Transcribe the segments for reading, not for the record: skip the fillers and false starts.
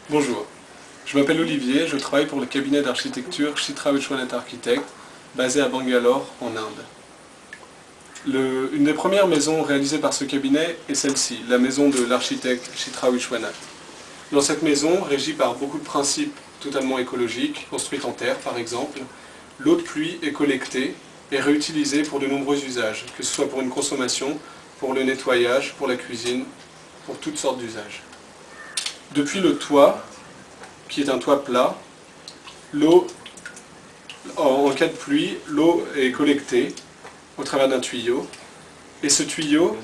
Bonjour, je m'appelle Olivier, je travaille pour le cabinet d'architecture Chitra Vishwanath Architect, basé à Bangalore, en Inde. Une des premières maisons réalisées par ce cabinet est celle-ci, la maison de l'architecte Chitra Vishwanath. Dans cette maison, régie par beaucoup de principes totalement écologiques, construite en terre par exemple, l'eau de pluie est collectée et réutilisée pour de nombreux usages, que ce soit pour une consommation, pour le nettoyage, pour la cuisine, pour toutes sortes d'usages. Depuis le toit, qui est un toit plat, l'eau, en cas de pluie, l'eau est collectée au travers d'un tuyau. Et ce tuyau,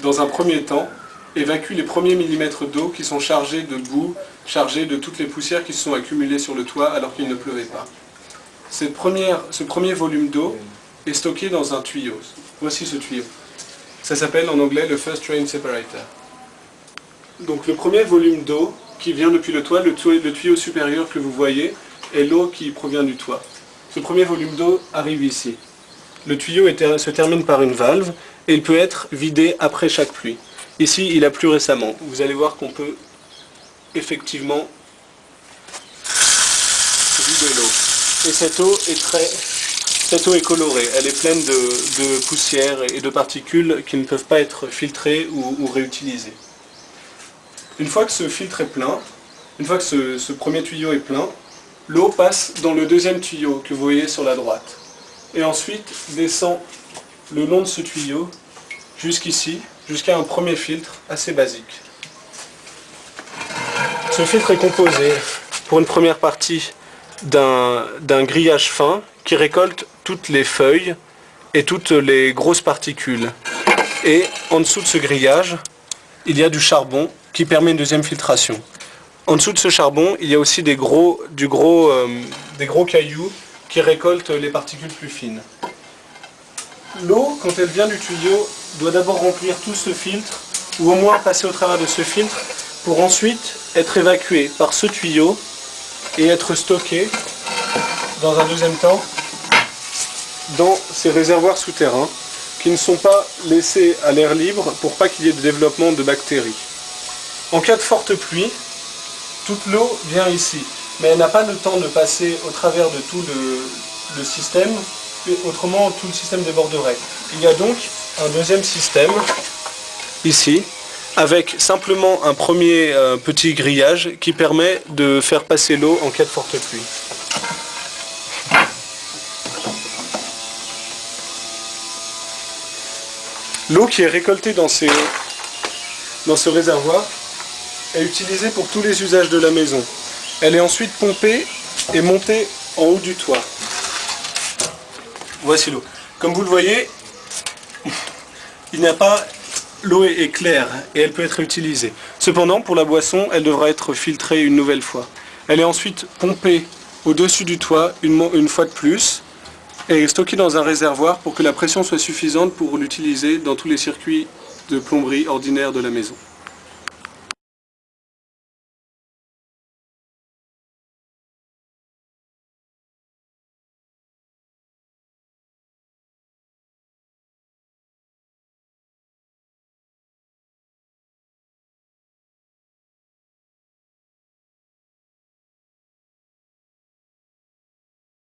dans un premier temps, évacue les premiers millimètres d'eau qui sont chargés de boue, chargés de toutes les poussières qui se sont accumulées sur le toit alors qu'il ne pleuvait pas. Ce premier volume d'eau est stocké dans un tuyau. Voici ce tuyau. Ça s'appelle en anglais le First Rain Separator. Donc le premier volume d'eau qui vient depuis le toit, le tuyau supérieur que vous voyez, est l'eau qui provient du toit. Ce premier volume d'eau arrive ici. Le tuyau se termine par une valve et il peut être vidé après chaque pluie. Ici, il a plu récemment. Vous allez voir qu'on peut effectivement vider l'eau. Et cette eau est colorée. Elle est pleine de poussière et de particules qui ne peuvent pas être filtrées ou réutilisées. Une fois que ce filtre est plein, une fois que ce premier tuyau est plein, l'eau passe dans le deuxième tuyau que vous voyez sur la droite. Et ensuite descend le long de ce tuyau jusqu'ici, jusqu'à un premier filtre assez basique. Ce filtre est composé pour une première partie d'un grillage fin qui récolte toutes les feuilles et toutes les grosses particules. Et en dessous de ce grillage, il y a du charbon qui permet une deuxième filtration. En dessous de ce charbon, il y a aussi des gros cailloux qui récoltent les particules plus fines. L'eau, quand elle vient du tuyau, doit d'abord remplir tout ce filtre, ou au moins passer au travers de ce filtre, pour ensuite être évacuée par ce tuyau et être stockée, dans un deuxième temps, dans ces réservoirs souterrains, qui ne sont pas laissés à l'air libre pour pas qu'il y ait de développement de bactéries. En cas de forte pluie, toute l'eau vient ici, mais elle n'a pas le temps de passer au travers de tout le système, autrement tout le système déborderait. Il y a donc un deuxième système, ici, avec simplement un premier petit grillage qui permet de faire passer l'eau en cas de forte pluie. L'eau qui est récoltée dans ce réservoir est utilisée pour tous les usages de la maison. Elle est ensuite pompée et montée en haut du toit. Voici l'eau. Comme vous le voyez, l'eau est claire et elle peut être utilisée. Cependant, pour la boisson, elle devra être filtrée une nouvelle fois. Elle est ensuite pompée au-dessus du toit une fois de plus et stockée dans un réservoir pour que la pression soit suffisante pour l'utiliser dans tous les circuits de plomberie ordinaires de la maison.